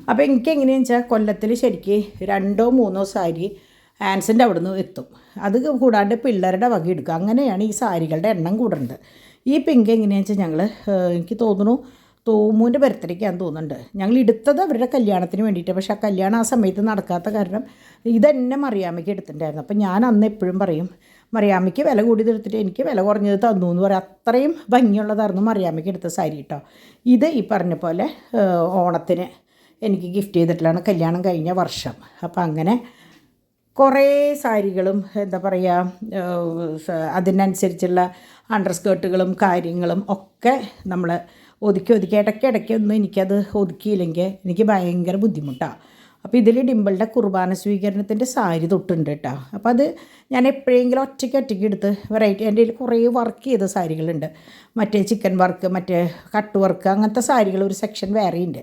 അപ്പോൾ എനിക്ക് എങ്ങനെയാണെന്ന് വെച്ചാൽ കൊല്ലത്തിൽ ശരിക്ക് 2-3 സാരി ആൻസൻ്റെ അവിടെ നിന്ന് എത്തും. അത് കൂടാണ്ട് പിള്ളേരുടെ വക എടുക്കുക. അങ്ങനെയാണ് ഈ സാരികളുടെ എണ്ണം കൂടുന്നത്. ഈ പിങ്ക് എങ്ങനെയാണെന്ന് വെച്ചാൽ ഞങ്ങൾ എനിക്ക് തോന്നുന്നു തോമുവിൻ്റെ ബർത്ത്ഡേക്കാന്ന് തോന്നുന്നുണ്ട്. ഞങ്ങൾ എടുത്തത് അവരുടെ കല്യാണത്തിന് വേണ്ടിയിട്ട്. പക്ഷേ ആ കല്യാണം ആ സമയത്ത് നടക്കാത്ത കാരണം ഇതെന്നെ മറിയാമ്മയ്ക്ക് എടുത്തിട്ടുണ്ടായിരുന്നു. അപ്പോൾ ഞാൻ അന്ന് എപ്പോഴും പറയും, മറിയാമ്മയ്ക്ക് വില കൂടിയത് എടുത്തിട്ട് എനിക്ക് വില കുറഞ്ഞത് തന്നു എന്ന് പറയും. അത്രയും ഭംഗിയുള്ളതായിരുന്നു മറിയാമ്മയ്ക്ക് എടുത്ത സാരി കേട്ടോ. ഇത് ഈ പറഞ്ഞ പോലെ ഓണത്തിന് എനിക്ക് ഗിഫ്റ്റ് ചെയ്തിട്ടുള്ളതാണ് കല്യാണം കഴിഞ്ഞ വർഷം. അപ്പോൾ അങ്ങനെ കുറേ സാരികളും എന്താ പറയുക, അതിനനുസരിച്ചുള്ള അണ്ടർ സ്കേർട്ടുകളും കാര്യങ്ങളും ഒക്കെ നമ്മൾ ഒതുക്കി ഇടയ്ക്കൊന്നും എനിക്കത് ഒതുക്കിയില്ലെങ്കിൽ എനിക്ക് ഭയങ്കര ബുദ്ധിമുട്ടാണ്. അപ്പോൾ ഇതിൽ ഡിമ്പിളുടെ കുർബാന സ്വീകരണത്തിൻ്റെ സാരി തൊട്ടുണ്ട് കേട്ടോ. അപ്പോൾ അത് ഞാൻ എപ്പോഴെങ്കിലും ഒറ്റയ്ക്ക് എടുത്ത് വെറൈറ്റി, എൻ്റെ കയ്യിൽ കുറേ വർക്ക് ചെയ്ത സാരികളുണ്ട്. മറ്റേ ചിക്കൻ വർക്ക്, മറ്റേ കട്ട് വർക്ക്, അങ്ങനത്തെ സാരികൾ ഒരു സെക്ഷൻ വേറെയുണ്ട്.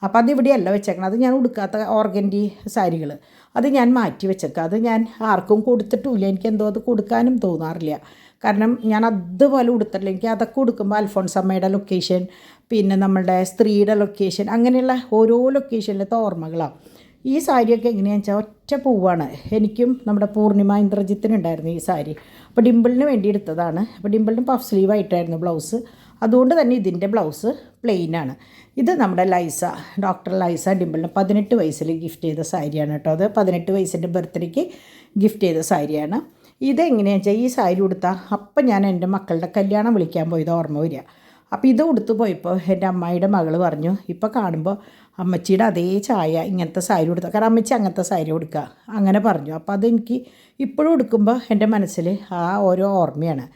അപ്പോൾ അതിവിടെയല്ല വെച്ചേക്കണം. അത് ഞാൻ ഉടുക്കാത്ത ഓർഗൻഡി സാരികൾ അത് ഞാൻ മാറ്റി വെച്ചേക്കാം. അത് ഞാൻ ആർക്കും കൊടുത്തിട്ടുമില്ല. എനിക്കെന്തോ അത് കൊടുക്കാനും തോന്നാറില്ല. കാരണം ഞാൻ അതുപോലെ ഉടുത്തിട്ടില്ല. എനിക്ക് അതൊക്കെ ഉടുക്കുമ്പോൾ അൽഫോൺസമ്മയുടെ ലൊക്കേഷൻ, പിന്നെ നമ്മളുടെ സ്ത്രീയുടെ ലൊക്കേഷൻ, അങ്ങനെയുള്ള ഓരോ ലൊക്കേഷനിലത്തെ ഓർമ്മകളാണ്. ഈ സാരിയൊക്കെ എങ്ങനെയാണെന്ന് വെച്ചാൽ ഒറ്റ പൂവാണ്. എനിക്കും നമ്മുടെ പൂർണിമ ഇന്ദ്രജിത്തിനുണ്ടായിരുന്നു ഈ സാരി. അപ്പോൾ ഡിമ്പിളിന് വേണ്ടി എടുത്തതാണ്. അപ്പോൾ ഡിമ്പിളിന് പഫ് സ്ലീവ് ആയിട്ടായിരുന്നു ബ്ലൗസ്. അതുകൊണ്ട് തന്നെ ഇതിൻ്റെ ബ്ലൗസ് പ്ലെയിനാണ്. ഇത് നമ്മുടെ ലൈസ, ഡോക്ടർ ലൈസ ഡിമ്പിളിന് 18 വയസ്സിൽ ഗിഫ്റ്റ് ചെയ്ത സാരിയാണ് കേട്ടോ. അത് 18 വയസ്സിൻ്റെ ബർത്ത്ഡേക്ക് ഗിഫ്റ്റ് ചെയ്ത സാരിയാണ്. ഇതെങ്ങനെയാണെന്ന് വെച്ചാൽ ഈ സാരി ഉടുത്താൽ അപ്പം ഞാൻ എൻ്റെ മക്കളുടെ കല്യാണം വിളിക്കാൻ പോയത് ഓർമ്മ വരിക. അപ്പോൾ ഇത് ഉടുത്ത് പോയപ്പോൾ എൻ്റെ അമ്മായിയുടെ മകൾ പറഞ്ഞു, ഇപ്പോൾ കാണുമ്പോൾ അമ്മച്ചിയുടെ അതേ ചായ ഇങ്ങനത്തെ സാരി ഉടുക്കുക, കാരണം അമ്മച്ചി അങ്ങനത്തെ സാരി ഉടുക്കുക, അങ്ങനെ പറഞ്ഞു. അപ്പോൾ അതെനിക്ക് ഇപ്പോഴും ഉടുക്കുമ്പോൾ എൻ്റെ മനസ്സിൽ ആ ഓരോ ഓർമ്മയാണ്.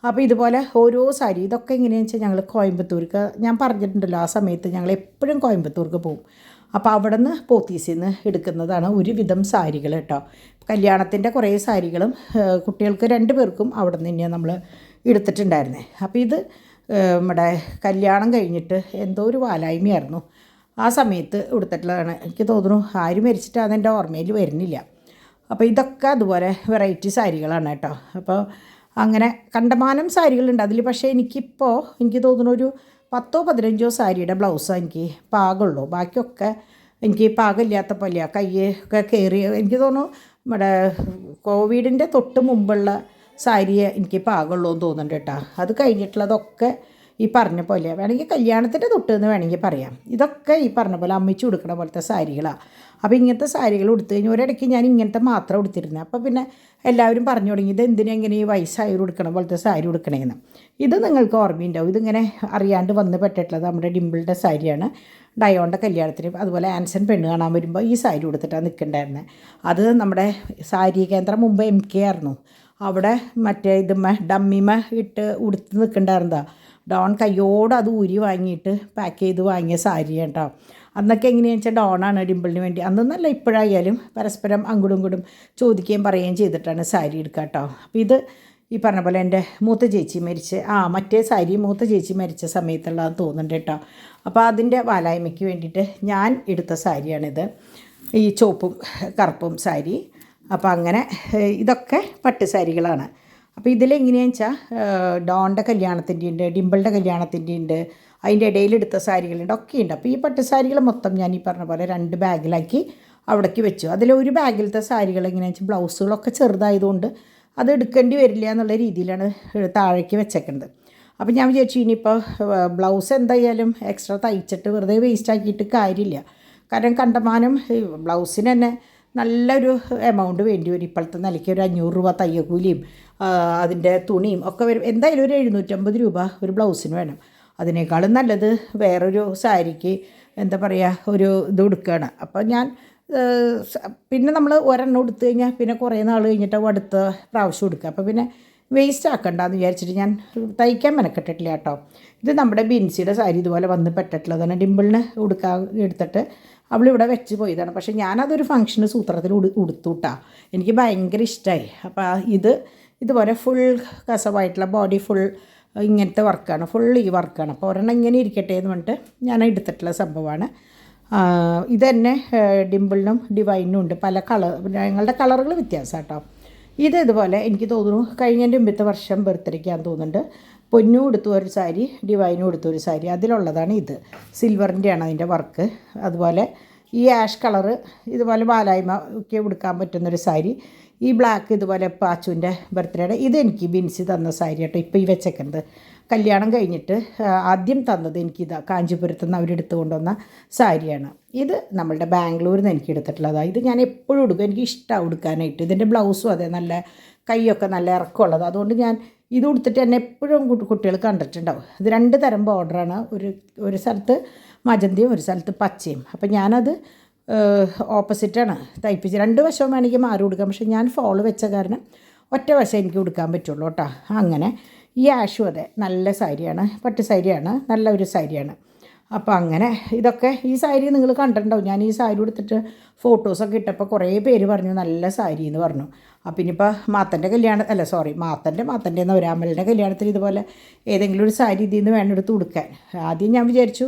അപ്പോൾ ഇതുപോലെ ഓരോ സാരി ഇതൊക്കെ എങ്ങനെയാണെന്ന് വെച്ചാൽ ഞങ്ങൾ കോയമ്പത്തൂർക്ക്, ഞാൻ പറഞ്ഞിട്ടുണ്ടല്ലോ ആ സമയത്ത് ഞങ്ങൾ എപ്പോഴും കോയമ്പത്തൂർക്ക് പോകും. അപ്പോൾ അവിടെ നിന്ന് പോത്തീസിൽ നിന്ന് എടുക്കുന്നതാണ് ഒരുവിധം സാരികൾ കേട്ടോ. കല്യാണത്തിൻ്റെ കുറേ സാരികളും കുട്ടികൾക്ക് 2 പേർക്കും അവിടെ നിന്ന് തന്നെയാണ് നമ്മൾ എടുത്തിട്ടുണ്ടായിരുന്നത്. അപ്പോൾ ഇത് നമ്മുടെ കല്യാണം കഴിഞ്ഞിട്ട് എന്തോ ഒരു വാലായ്മയായിരുന്നു ആ സമയത്ത് എടുത്തിട്ടുള്ളതാണ്. എനിക്ക് തോന്നുന്നു ആര് മരിച്ചിട്ടാണ് എൻ്റെ ഓർമ്മയിൽ വരുന്നില്ല. അപ്പോൾ ഇതൊക്കെ അതുപോലെ വെറൈറ്റി സാരികളാണ് കേട്ടോ. അപ്പോൾ അങ്ങനെ കണ്ടമാനം സാരികളുണ്ട് അതിൽ. പക്ഷേ എനിക്ക് തോന്നുന്നു ഒരു 10-15 സാരിയുടെ ബ്ലൗസാണ് എനിക്ക് പാകമുള്ളൂ. ബാക്കിയൊക്കെ എനിക്ക് പാകമില്ലാത്ത പോലെ കയ്യൊക്കെ കയറി. എനിക്ക് തോന്നുന്നു നമ്മുടെ കോവിഡിൻ്റെ തൊട്ട് മുമ്പുള്ള സാരിയെ എനിക്ക് പാകമുള്ളൂ എന്ന് തോന്നുന്നുണ്ട് കേട്ടോ. അത് കഴിഞ്ഞിട്ടുള്ളതൊക്കെ ഈ പറഞ്ഞ പോലെ വേണമെങ്കിൽ കല്യാണത്തിൻ്റെ തൊട്ട് എന്ന് വേണമെങ്കിൽ പറയാം. ഇതൊക്കെ ഈ പറഞ്ഞ പോലെ അമ്മിച്ച് കൊടുക്കണ പോലത്തെ സാരികളാണ്. അപ്പോൾ ഇങ്ങനത്തെ സാരികൾ ഉടുത്തു കഴിഞ്ഞാൽ ഒരിടയ്ക്ക് ഞാൻ ഇങ്ങനത്തെ മാത്രം ഉടുത്തിരുന്നത്. അപ്പോൾ പിന്നെ എല്ലാവരും പറഞ്ഞു തുടങ്ങി ഇത് എന്തിനെങ്ങനെ ഈ വയസ്സായവർ ഉടുക്കണ പോലത്തെ സാരി ഉടുക്കണേന്ന്. ഇത് നിങ്ങൾക്ക് ഓർമ്മയുണ്ടാവും. ഇതിങ്ങനെ അറിയാണ്ട് വന്ന് പെട്ടിട്ടുള്ളത് നമ്മുടെ ഡിമ്പിളുടെ സാരിയാണ്. ഡയോണിൻ്റെ കല്യാണത്തിന് അതുപോലെ ആൻസൺ പെണ്ണ് കാണാൻ വരുമ്പോൾ ഈ സാരി ഉടുത്തിട്ടാണ് നിൽക്കണ്ടായിരുന്നത്. അത് നമ്മുടെ സാരി കേന്ദ്രം മുമ്പ് MK ആയിരുന്നു. അവിടെ മറ്റേ ഡമ്മിമ ഇട്ട് ഉടുത്ത് നിൽക്കണ്ടായിരുന്നതാണ്. ഡോൺ കയ്യോട് അത് ഊരി വാങ്ങിയിട്ട് പാക്ക് ചെയ്ത് വാങ്ങിയ സാരി കേട്ടോ. അന്നൊക്കെ എങ്ങനെയാണെന്ന് വെച്ചാൽ ഡോണാണ് ഡിമ്പിളിന് വേണ്ടി, അന്നൊന്നല്ല ഇപ്പോഴായാലും പരസ്പരം അങ്ങോട്ടും ഇങ്ങോട്ടും ചോദിക്കുകയും പറയുകയും ചെയ്തിട്ടാണ് സാരി എടുക്കുക കേട്ടോ. അപ്പോൾ ഇത് ഈ പറഞ്ഞ പോലെ എൻ്റെ മൂത്ത ചേച്ചി മറ്റേ സാരി മൂത്ത ചേച്ചി മരിച്ച സമയത്തുള്ളതെന്ന് തോന്നുന്നുണ്ട് കേട്ടോ. അപ്പോൾ അതിൻ്റെ വാലായ്മയ്ക്ക് വേണ്ടിയിട്ട് ഞാൻ എടുത്ത സാരിയാണിത്, ഈ ചുവപ്പും കറുപ്പും സാരി. അപ്പോൾ അങ്ങനെ ഇതൊക്കെ പട്ട് സാരികളാണ്. അപ്പോൾ ഇതിലെങ്ങനെയാണെന്ന് വെച്ചാൽ ഡോണിൻ്റെ കല്യാണത്തിൻ്റെ ഉണ്ട്, ഡിമ്പിളുടെ കല്യാണത്തിൻ്റെ ഉണ്ട്, അതിൻ്റെ ഇടയിലെടുത്ത സാരികളുണ്ട്, ഒക്കെയുണ്ട്. അപ്പോൾ ഈ പട്ട് സാരികൾ മൊത്തം ഞാൻ ഈ പറഞ്ഞ പോലെ 2 ബാഗിലാക്കി അവിടേക്ക് വെച്ചു. അതിലൊരു ബാഗിലത്തെ സാരികൾ എങ്ങനെയാണെന്ന് വെച്ചാൽ ബ്ലൗസുകളൊക്കെ ചെറുതായതുകൊണ്ട് അത് എടുക്കേണ്ടി വരില്ല എന്നുള്ള രീതിയിലാണ് താഴേക്ക് വെച്ചേക്കുന്നത്. അപ്പോൾ ഞാൻ വിചാരിച്ചു ഇനിയിപ്പോൾ ബ്ലൗസ് എന്തായാലും എക്സ്ട്രാ തയ്ച്ചിട്ട് വെറുതെ വേസ്റ്റ് ആക്കിയിട്ട് കാര്യമില്ല. കാരണം കണ്ടമാനം ബ്ലൗസിന് തന്നെ നല്ലൊരു എമൗണ്ട് വേണ്ടി വരും. ഇപ്പോഴത്തെ നിലയ്ക്ക് ഒരു 500 രൂപ തയ്യക്കൂലിയും അതിൻ്റെ തുണിയും ഒക്കെ വരും. എന്തായാലും ഒരു 750 രൂപ ഒരു ബ്ലൗസിന് വേണം. അതിനേക്കാളും നല്ലത് വേറൊരു സാരിക്ക് എന്താ പറയുക ഒരു ഇത് കൊടുക്കുകയാണ്. അപ്പോൾ ഞാൻ പിന്നെ നമ്മൾ ഒരെണ്ണം എടുത്തു കഴിഞ്ഞാൽ പിന്നെ കുറേ നാൾ കഴിഞ്ഞിട്ട് അടുത്ത പ്രാവശ്യം കൊടുക്കുക. അപ്പോൾ പിന്നെ വേസ്റ്റ് ആക്കണ്ടെന്ന് വിചാരിച്ചിട്ട് ഞാൻ തയ്ക്കാൻ മെനക്കെട്ടിട്ടില്ല കേട്ടോ. ഇത് നമ്മുടെ ബിൻസിയുടെ സാരി ഇതുപോലെ വന്ന് പെട്ടിട്ടുള്ളതാണ്. ഡിമ്പിളിന് എടുത്തിട്ട് അവളിവിടെ വെച്ച് പോയതാണ്. പക്ഷേ ഞാനതൊരു ഫംഗ്ഷന് സൂത്രത്തിൽ ഉടുത്തുട്ടാ, എനിക്ക് ഭയങ്കര ഇഷ്ടമായി. അപ്പോൾ ഇതുപോലെ ഫുൾ കസവായിട്ടുള്ള ബോഡി ഫുൾ ഇങ്ങനത്തെ വർക്കാണ്, ഫുൾ ഈ വർക്കാണ്. അപ്പോൾ ഒരെണ്ണം ഇങ്ങനെ ഇരിക്കട്ടെ എന്ന് പറഞ്ഞിട്ട് ഞാൻ എടുത്തിട്ടുള്ള സംഭവമാണ്. ഇതന്നെ ഡിമ്പിളിനും ഡിവൈനും ഉണ്ട് പല ഞങ്ങളുടെ കളറുകൾ വ്യത്യാസം കേട്ടോ. ഇതുപോലെ എനിക്ക് തോന്നുന്നു കഴിഞ്ഞതിൻ്റെ മുമ്പത്തെ വർഷം ബർത്ത്ഡേക്കാന്ന് തോന്നുന്നുണ്ട് പൊന്നും എടുത്തു ഒരു സാരി, ഡിവൈനും എടുത്തൊരു സാരി, അതിലുള്ളതാണ് ഇത്. സിൽവറിൻ്റെയാണ് അതിൻ്റെ വർക്ക്. അതുപോലെ ഈ ആഷ് കളറ് ഇതുപോലെ ബാലായ്മ ഒക്കെ ഉടുക്കാൻ പറ്റുന്നൊരു സാരി. ഈ ബ്ലാക്ക് ഇതുപോലെ പാച്ചുവിൻ്റെ ബർത്ത്ഡേയുടെ ഇതെനിക്ക് ബിൻസി തന്ന സാരി കേട്ടോ. ഇപ്പോൾ ഈ വെച്ചേക്കുന്നത് കല്യാണം കഴിഞ്ഞിട്ട് ആദ്യം തന്നത് എനിക്കിതാ കാഞ്ചീപുരത്തു നിന്ന് അവരെടുത്ത് കൊണ്ടുവന്ന സാരിയാണ്. ഇത് നമ്മളുടെ ബാംഗ്ലൂരിൽ നിന്ന് എനിക്ക് എടുത്തിട്ടുള്ളതാണ്. ഇത് ഞാൻ എപ്പോഴും ഉടുക്കും, എനിക്ക് ഇഷ്ടമാണ് ഉടുക്കാനായിട്ട്. ഇതിൻ്റെ ബ്ലൗസും അതെ നല്ല കൈയൊക്കെ നല്ല ഇറക്കമുള്ളത്. അതുകൊണ്ട് ഞാൻ ഇത് ഉടുത്തിട്ട് എന്നെ എപ്പോഴും കുട്ടികൾ കണ്ടിട്ടുണ്ടാവും. ഇത് 2 തരം ബോർഡറാണ്, ഒരു സ്ഥലത്ത് മജന്തയും ഒരു സ്ഥലത്ത് പച്ചയും. അപ്പോൾ ഞാനത് ഓപ്പോസിറ്റാണ് തയ്പ്പിച്ച് 2 വശവും വേണമെങ്കിൽ മാറി കൊടുക്കാം. പക്ഷേ ഞാൻ ഫോള് വെച്ച കാരണം ഒറ്റ വശം എനിക്ക് കൊടുക്കാൻ പറ്റുള്ളൂ കേട്ടോ. അങ്ങനെ ഈ ആഷും അതെ നല്ല സാരിയാണ്, പട്ട് സാരിയാണ്, നല്ല ഒരു സാരിയാണ്. അപ്പോൾ അങ്ങനെ ഇതൊക്കെ ഈ സാരി നിങ്ങൾ കണ്ടിട്ടുണ്ടാവും. ഞാൻ ഈ സാരി കൊടുത്തിട്ട് ഫോട്ടോസൊക്കെ ഇട്ടപ്പോൾ കുറേ പേര് പറഞ്ഞു നല്ല സാരി എന്ന് പറഞ്ഞു. അപ്പം ഇനിയിപ്പോൾ മാത്തൻ്റെ മാത്തൻ്റെ എന്ന ഒരാമലിൻ്റെ കല്യാണത്തിന് ഇതുപോലെ ഏതെങ്കിലും ഒരു സാരി ഇതിൽ നിന്ന് വേണം എടുത്ത് കൊടുക്കാൻ. ആദ്യം ഞാൻ വിചാരിച്ചു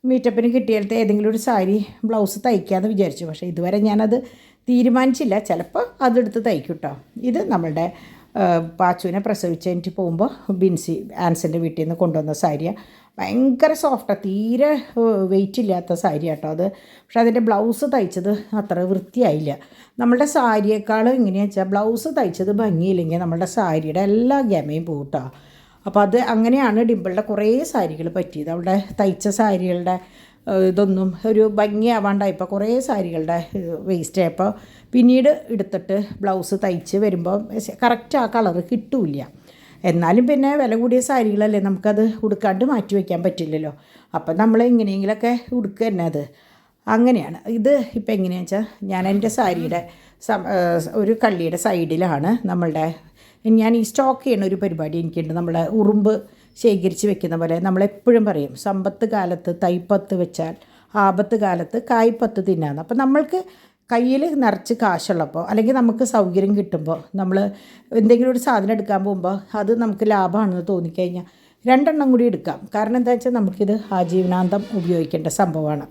മീറ്റപ്പിന് കിട്ടിയാലത്തെ ഏതെങ്കിലും ഒരു സാരി ബ്ലൗസ് തയ്ക്കാമെന്ന് വിചാരിച്ചു. പക്ഷേ ഇതുവരെ ഞാനത് തീരുമാനിച്ചില്ല. ചിലപ്പോൾ അതെടുത്ത് തയ്ക്കും കേട്ടോ. ഇത് നമ്മളുടെ പാച്ചുവിനെ പ്രസവിച്ച് കഴിഞ്ഞിട്ട് പോകുമ്പോൾ ബിൻസി ആൻസൻ്റെ വീട്ടിൽ നിന്ന് കൊണ്ടുവന്ന സാരിയാണ്. ഭയങ്കര സോഫ്റ്റാണ്, തീരെ വെയിറ്റ് ഇല്ലാത്ത സാരി കേട്ടോ അത്. പക്ഷെ അതിൻ്റെ ബ്ലൗസ് തയ്ച്ചത് അത്ര വൃത്തിയായില്ല. നമ്മളുടെ സാരിയേക്കാൾ എങ്ങനെയാണെന്ന് വെച്ചാൽ ബ്ലൗസ് തയ്ച്ചത് ഭംഗിയില്ലെങ്കിൽ നമ്മളുടെ സാരിയുടെ എല്ലാ ഗമയും പോകും കേട്ടോ. അപ്പോൾ അത് അങ്ങനെയാണ് ഡിംപിളുടെ കുറേ സാരികൾ പറ്റിയത്. അവളുടെ തയ്ച്ച സാരികളുടെ ഇതൊന്നും ഒരു ഭംഗിയാവാണ്ടായപ്പോൾ കുറേ സാരികളുടെ വേസ്റ്റ് ആയപ്പോൾ പിന്നീട് എടുത്തിട്ട് ബ്ലൗസ് തയ്ച്ച് വരുമ്പോൾ കറക്റ്റ് ആ കളറ് കിട്ടില്ല. എന്നാലും പിന്നെ വില കൂടിയ സാരികളല്ലേ, നമുക്കത് ഉടുക്കാണ്ട് മാറ്റി വയ്ക്കാൻ പറ്റില്ലല്ലോ. അപ്പം നമ്മൾ എങ്ങനെയെങ്കിലുമൊക്കെ ഉടുക്കുക തന്നെ അത് അങ്ങനെയാണ്. ഇത് ഇപ്പം എങ്ങനെയാണെന്ന് വെച്ചാൽ ഞാൻ എൻ്റെ സാരിയുടെ ഒരു കള്ളിയുടെ സൈഡിലാണ് നമ്മളുടെ ഞാൻ ഈ സ്റ്റോക്ക് ചെയ്യുന്ന ഒരു പരിപാടി എനിക്കുണ്ട്. നമ്മളെ ഉറുമ്പ് ശേഖരിച്ച് വെക്കുന്ന പോലെ നമ്മളെപ്പോഴും പറയും സമ്പത്ത് കാലത്ത് തൈപ്പത്ത് വെച്ചാൽ ആപത്ത് കാലത്ത് കായ്പത്ത് തിന്നാന്ന്. അപ്പോൾ നമ്മൾക്ക് കയ്യിൽ നിറച്ച് കാശുള്ളപ്പോൾ അല്ലെങ്കിൽ നമുക്ക് സൗകര്യം കിട്ടുമ്പോൾ നമ്മൾ എന്തെങ്കിലും ഒരു സാധനം എടുക്കാൻ പോകുമ്പോൾ അത് നമുക്ക് ലാഭമാണെന്ന് തോന്നിക്കഴിഞ്ഞാൽ 2 എണ്ണം കൂടി എടുക്കാം. കാരണം എന്താ വെച്ചാൽ നമുക്കിത് ആജീവനാന്തം ഉപയോഗിക്കേണ്ട സംഭവമാണ്.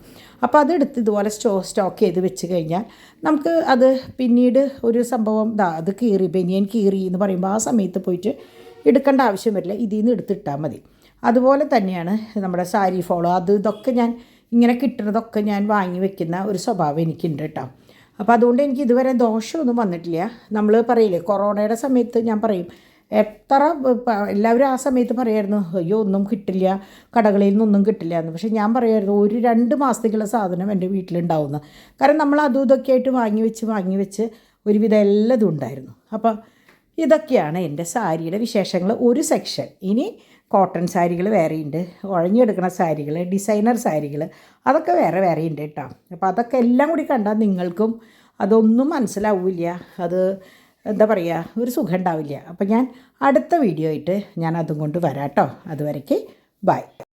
അപ്പോൾ അതെടുത്ത് ഇതുപോലെ സ്റ്റോക്ക് ചെയ്ത് വെച്ച് കഴിഞ്ഞാൽ നമുക്ക് അത് പിന്നീട് ഒരു സംഭവം അത് കീറി ബനിയൻ കീറി എന്ന് പറയുമ്പോൾ ആ സമയത്ത് പോയിട്ട് എടുക്കേണ്ട ആവശ്യം വരില്ല, ഇതിൽ നിന്ന് എടുത്തിട്ടാൽ മതി. അതുപോലെ തന്നെയാണ് നമ്മുടെ സാരി ഫോളോ ഇതൊക്കെ ഞാൻ ഇങ്ങനെ കിട്ടുന്നതൊക്കെ ഞാൻ വാങ്ങി വെക്കുന്ന ഒരു സ്വഭാവം എനിക്കുണ്ട് കേട്ടോ. അപ്പോൾ അതുകൊണ്ട് എനിക്ക് ഇതുവരെ ദോഷമൊന്നും വന്നിട്ടില്ല. നമ്മൾ പറയില്ലേ കൊറോണയുടെ സമയത്ത് ഞാൻ പറയും എത്ര എല്ലാവരും ആ സമയത്ത് പറയായിരുന്നു അയ്യോ ഒന്നും കിട്ടില്ല, കടകളിൽ നിന്നൊന്നും കിട്ടില്ല എന്ന്. പക്ഷേ ഞാൻ പറയായിരുന്നു ഒരു 2 മാസത്തേക്കുള്ള സാധനം എൻ്റെ വീട്ടിലുണ്ടാവുന്നു. കാരണം നമ്മൾ അതും ഇതൊക്കെ ആയിട്ട് വാങ്ങി വെച്ച് ഒരുവിധം എല്ലാതും ഉണ്ടായിരുന്നു. അപ്പോൾ ഇതൊക്കെയാണ് എൻ്റെ സാരിയുടെ വിശേഷങ്ങൾ ഒരു സെക്ഷൻ. ഇനി കോട്ടൺ സാരികൾ വേറെയുണ്ട്, ഉഴഞ്ഞെടുക്കുന്ന സാരികൾ, ഡിസൈനർ സാരികൾ, അതൊക്കെ വേറെ ഉണ്ട് കേട്ടോ. അപ്പോൾ അതൊക്കെ എല്ലാം കൂടി കണ്ടാൽ നിങ്ങൾക്കും അതൊന്നും മനസ്സിലാവില്ല, അത് എന്താ പറയുക ഒരു സുഖം ഉണ്ടാവില്ല. അപ്പോൾ ഞാൻ അടുത്ത വീഡിയോ ആയിട്ട് ഞാൻ അതും കൊണ്ട് വരാം കേട്ടോ. അതുവരയ്ക്ക് ബൈ.